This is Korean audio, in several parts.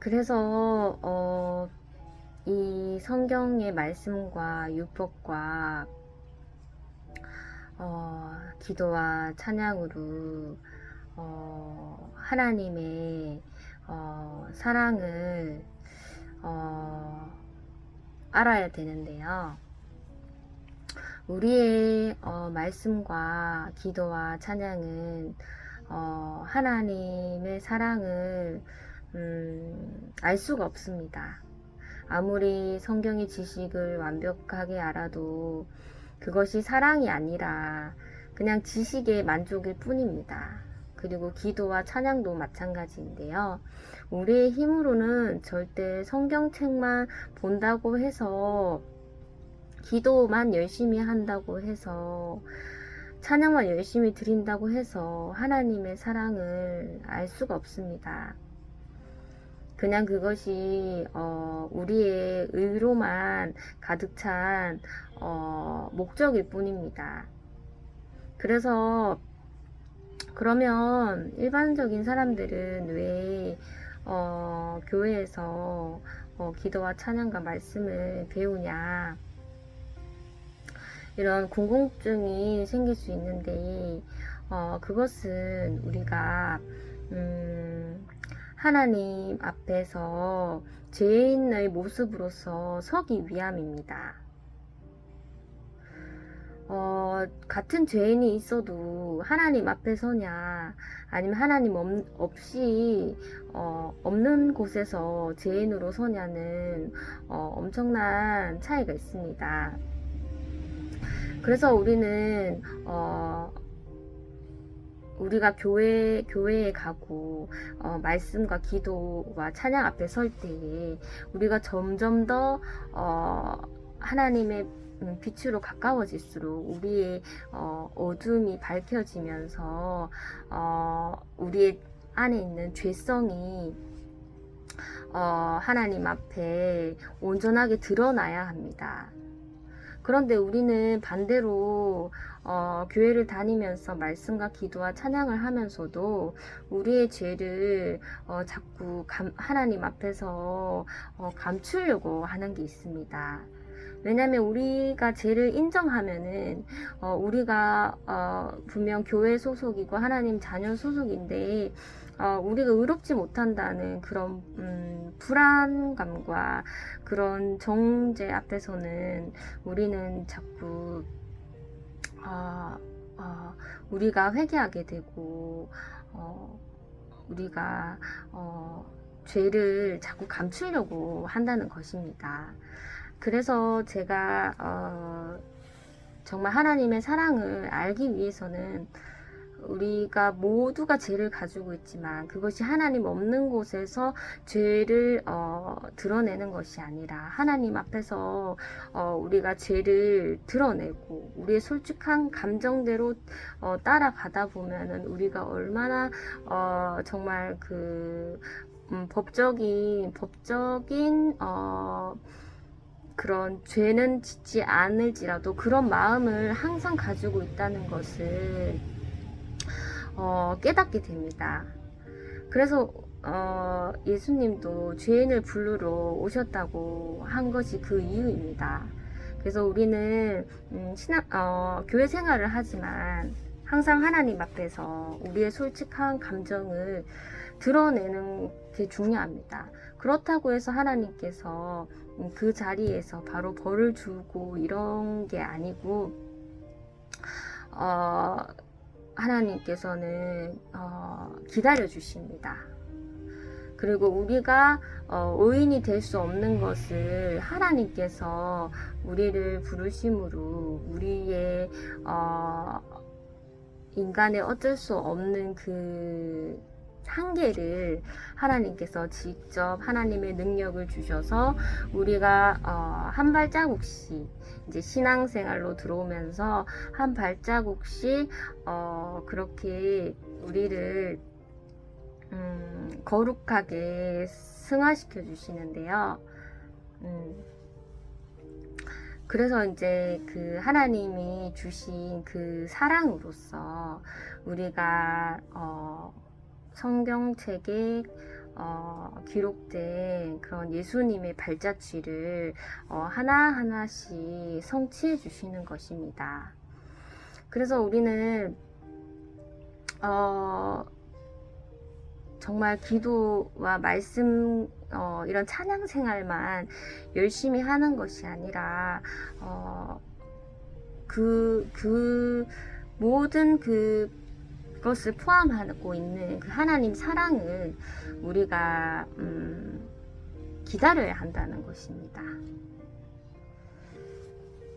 그래서 이 성경의 말씀과 율법과 기도와 찬양으로 하나님의 사랑을 알아야 되는데요. 우리의 말씀과 기도와 찬양은 하나님의 사랑을 알 수가 없습니다. 아무리 성경의 지식을 완벽하게 알아도 그것이 사랑이 아니라 그냥 지식의 만족일 뿐입니다. 그리고 기도와 찬양도 마찬가지인데요. 우리의 힘으로는 절대 성경책만 본다고 해서, 기도만 열심히 한다고 해서, 찬양만 열심히 드린다고 해서 하나님의 사랑을 알 수가 없습니다. 그냥 그것이 우리의 의로만 가득 찬 목적일 뿐입니다. 그래서 그러면 일반적인 사람들은 왜 교회에서 기도와 찬양과 말씀을 배우냐, 이런 궁금증이 생길 수 있는데, 그것은 우리가 하나님 앞에서 죄인의 모습으로서 서기 위함입니다. 같은 죄인이 있어도 하나님 앞에 서냐, 아니면 하나님 없이 없는 곳에서 죄인으로 서냐는 엄청난 차이가 있습니다. 그래서 우리는 우리가 교회에 가고 말씀과 기도와 찬양 앞에 설 때에 우리가 점점 더 하나님의 빛으로 가까워질수록 우리의 어둠이 밝혀지면서 우리의 안에 있는 죄성이 하나님 앞에 온전하게 드러나야 합니다. 그런데 우리는 반대로 교회를 다니면서 말씀과 기도와 찬양을 하면서도 우리의 죄를 자꾸 하나님 앞에서 감추려고 하는 게 있습니다. 왜냐하면 우리가 죄를 인정하면은 우리가 분명 교회 소속이고 하나님 자녀 소속인데 우리가 의롭지 못한다는 그런 불안감과 그런 정죄 앞에서는 우리는 자꾸 우리가 회개하게 되고 우리가 죄를 자꾸 감추려고 한다는 것입니다. 그래서 제가 정말 하나님의 사랑을 알기 위해서는 우리가 모두가 죄를 가지고 있지만 그것이 하나님 없는 곳에서 죄를 드러내는 것이 아니라 하나님 앞에서 우리가 죄를 드러내고 우리의 솔직한 감정대로 따라가다 보면은 우리가 얼마나 정말 그 법적인 그런 죄는 짓지 않을지라도 그런 마음을 항상 가지고 있다는 것을 깨닫게 됩니다. 그래서 예수님도 죄인을 부르러 오셨다고 한 것이 그 이유입니다. 그래서 우리는 교회 생활을 하지만 항상 하나님 앞에서 우리의 솔직한 감정을 드러내는 게 중요합니다. 그렇다고 해서 하나님께서 그 자리에서 바로 벌을 주고 이런 게 아니고 하나님께서는 기다려 주십니다. 그리고 우리가 의인이 될 수 없는 것을 하나님께서 우리를 부르심으로 우리의 인간의 어쩔 수 없는 그 한계를 하나님께서 직접 하나님의 능력을 주셔서 우리가 한 발자국씩 이제 신앙생활로 들어오면서 한 발자국씩 그렇게 우리를 거룩하게 승화시켜 주시는데요. 그래서 이제 그 하나님이 주신 그 사랑으로서 우리가 성경책에 기록된 그런 예수님의 발자취를 하나하나씩 성취해 주시는 것입니다. 그래서 우리는 정말 기도와 말씀 이런 찬양 생활만 열심히 하는 것이 아니라 그 모든 그것을 포함하고 있는 그 하나님 사랑을 우리가 기다려야 한다는 것입니다.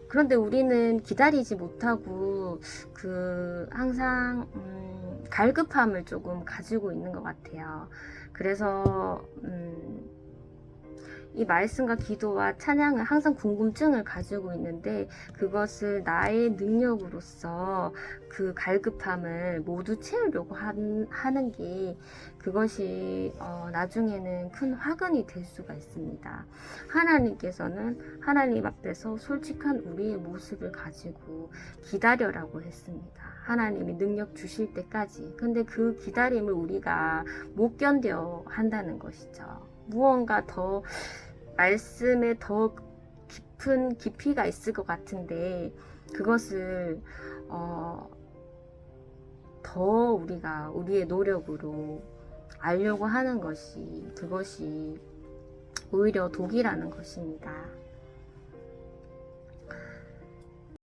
그런데 우리는 기다리지 못하고 항상 갈급함을 조금 가지고 있는 것 같아요. 그래서 이 말씀과 기도와 찬양은 항상 궁금증을 가지고 있는데 그것을 나의 능력으로서 그 갈급함을 모두 채우려고 하는 게 그것이 나중에는 큰 화근이 될 수가 있습니다. 하나님께서는 하나님 앞에서 솔직한 우리의 모습을 가지고 기다려라고 했습니다. 하나님이 능력 주실 때까지. 근데 그 기다림을 우리가 못 견뎌 한다는 것이죠. 무언가 더 말씀에 더 깊은 깊이가 있을 것 같은데 그것을 더 우리가 우리의 노력으로 알려고 하는 것이 그것이 오히려 독이라는 것입니다.